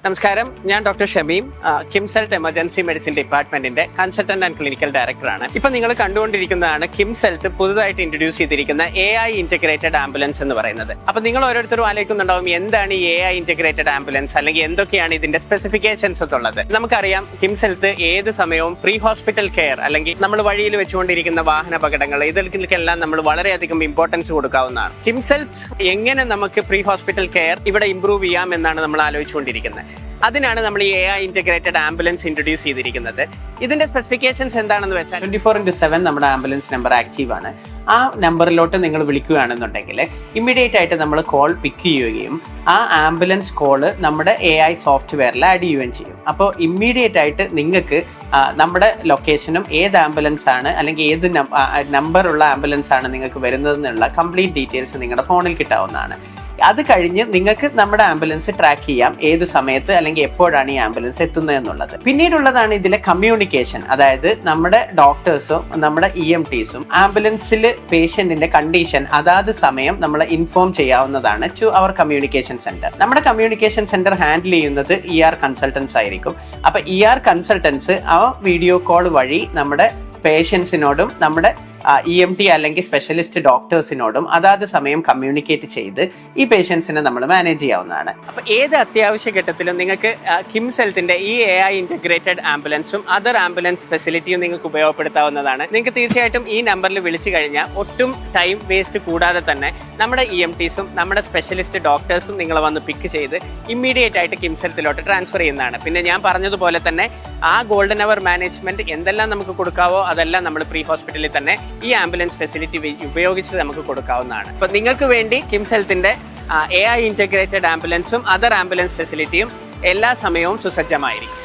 നമസ്കാരം, ഞാൻ doctor Shameem, KIMS health emergency medicine ഡിപ്പാർട്ട്മെന്റിന്റെ കൺസൾട്ടന്റ് ആൻഡ് ക്ലിനിക്കൽ ഡയറക്ടറാണ്. ഇപ്പൊ നിങ്ങൾ കണ്ടുകൊണ്ടിരിക്കുന്നതാണ് കിംസ് ഹെൽത്ത് പുതുതായിട്ട് ഇൻട്രൊഡ്യൂസ് ചെയ്തിരിക്കുന്ന AI ഇന്റഗ്രേറ്റഡ് ആംബുലൻസ് എന്ന് പറയുന്നത്. അപ്പൊ നിങ്ങൾ ഓരോരുത്തരും ആലോചിക്കുന്നുണ്ടാവും, എന്താണ് ഈ AI ഇന്റഗ്രേറ്റഡ് ആംബുലൻസ്, അല്ലെങ്കിൽ എന്തൊക്കെയാണ് ഇതിന്റെ സ്പെസിഫിക്കേഷൻസ് ഒക്കെ ഉള്ളത്. നമുക്കറിയാം, കിംസ് ഹെൽത്ത് ഏത് സമയവും പ്രീ ഹോസ്പിറ്റൽ കെയർ അല്ലെങ്കിൽ നമ്മൾ വഴിയിൽ വെച്ചുകൊണ്ടിരിക്കുന്ന വാഹന അപകടങ്ങൾ, ഇതിൽക്കെല്ലാം നമ്മൾ വളരെയധികം ഇമ്പോർട്ടൻസ് കൊടുക്കാവുന്നതാണ്. കിംസ് ഹെൽത്ത് എങ്ങനെ നമുക്ക് പ്രീ ഹോസ്പിറ്റൽ കെയർ ഇവിടെ ഇംപ്രൂവ് ചെയ്യാം എന്നാണ് നമ്മൾ ആലോചിച്ചുകൊണ്ടിരിക്കുന്നത്. അതിനാണ് നമ്മൾ ഈ AI ഇന്റഗ്രേറ്റഡ് ആംബുലൻസ് ഇൻട്രൊഡ്യൂസ് ചെയ്തിരിക്കുന്നത്. ഇതിന്റെ സ്പെസിഫിക്കേഷൻസ് എന്താണെന്ന് വെച്ചാൽ 24/7 നമ്മുടെ ആംബുലൻസ് നമ്പർ ആക്റ്റീവ് ആണ്. ആ നമ്പറിലോട്ട് നിങ്ങൾ വിളിക്കുകയാണെന്നുണ്ടെങ്കിൽ ഇമ്മീഡിയറ്റ് ആയിട്ട് നമ്മൾ കോൾ പിക്ക് ചെയ്യുകയും ആ ആംബുലൻസ് കോള് നമ്മുടെ AI സോഫ്റ്റ്വെയറിൽ ആഡ് ചെയ്യുകയും ചെയ്യും. അപ്പോൾ ഇമ്മീഡിയറ്റ് ആയിട്ട് നിങ്ങൾക്ക് നമ്മുടെ ലൊക്കേഷനും ഏത് ആംബുലൻസ് ആണ് അല്ലെങ്കിൽ ഏത് നമ്പറുള്ള ആംബുലൻസ് ആണ് നിങ്ങൾക്ക് വരുന്നതെന്നുള്ള കംപ്ലീറ്റ് ഡീറ്റെയിൽസ് നിങ്ങളുടെ ഫോണിൽ കിട്ടാവുന്നതാണ്. അത് കഴിഞ്ഞ് നിങ്ങൾക്ക് നമ്മുടെ ആംബുലൻസ് ട്രാക്ക് ചെയ്യാം, ഏത് സമയത്ത് അല്ലെങ്കിൽ എപ്പോഴാണ് ഈ ആംബുലൻസ് എത്തുന്നത് എന്നുള്ളത്. പിന്നീടുള്ളതാണ് ഇതിലെ കമ്മ്യൂണിക്കേഷൻ. അതായത് നമ്മുടെ ഡോക്ടേഴ്സും നമ്മുടെ EMTസും ആംബുലൻസിൽ പേഷ്യന്റിന്റെ കണ്ടീഷൻ അതാത് സമയം നമ്മൾ ഇൻഫോം ചെയ്യാവുന്നതാണ് ടു അവർ കമ്മ്യൂണിക്കേഷൻ സെന്റർ. നമ്മുടെ കമ്മ്യൂണിക്കേഷൻ സെന്റർ ഹാൻഡിൽ ചെയ്യുന്നത് ER കൺസൾട്ടൻസ് ആയിരിക്കും. അപ്പൊ ER കൺസൾട്ടൻസ് ആ വീഡിയോ കോൾ വഴി നമ്മുടെ പേഷ്യൻസിനോടും നമ്മുടെ EMT അല്ലെങ്കിൽ സ്പെഷ്യലിസ്റ്റ് ഡോക്ടേഴ്സിനോടും അതാത് സമയം കമ്മ്യൂണിക്കേറ്റ് ചെയ്ത് ഈ പേഷ്യൻസിനെ നമ്മൾ മാനേജ് ചെയ്യാവുന്നതാണ്. അപ്പോൾ ഏത് അത്യാവശ്യ ഘട്ടത്തിലും നിങ്ങൾക്ക് കിംസ് ഹെൽത്തിന്റെ ഈ AI ഇന്റഗ്രേറ്റഡ് ആംബുലൻസും അതർ ആംബുലൻസ് ഫെസിലിറ്റിയും നിങ്ങൾക്ക് ഉപയോഗപ്പെടുത്താവുന്നതാണ്. നിങ്ങൾക്ക് തീർച്ചയായിട്ടും ഈ നമ്പറിൽ വിളിച്ചു കഴിഞ്ഞാൽ ഒട്ടും ടൈം വേസ്റ്റ് കൂടാതെ തന്നെ നമ്മുടെ EMTസും നമ്മുടെ സ്പെഷ്യലിസ്റ്റ് ഡോക്ടേഴ്സും നിങ്ങളെ വന്ന് പിക്ക് ചെയ്ത് ഇമ്മീഡിയറ്റ് ആയിട്ട് കിംസ് ഹെൽത്തിലോട്ട് ട്രാൻസ്ഫർ ചെയ്യുന്നതാണ്. പിന്നെ ഞാൻ പറഞ്ഞതുപോലെ തന്നെ ആ ഗോൾഡൻ അവർ മാനേജ്മെന്റ് എന്തെല്ലാം നമുക്ക് കൊടുക്കാവോ അതെല്ലാം നമ്മൾ പ്രീ ഹോസ്പിറ്റലിൽ തന്നെ ഈ ആംബുലൻസ് ഫെസിലിറ്റി ഉപയോഗിച്ച് നമുക്ക് കൊടുക്കാവുന്നതാണ്. അപ്പൊ നിങ്ങൾക്ക് വേണ്ടി കിംസ് ഹെൽത്തിന്റെ AI ഇന്റഗ്രേറ്റഡ് ആംബുലൻസും അതർ ആംബുലൻസ് ഫെസിലിറ്റിയും എല്ലാ സമയവും സുസജ്ജമായിരിക്കും.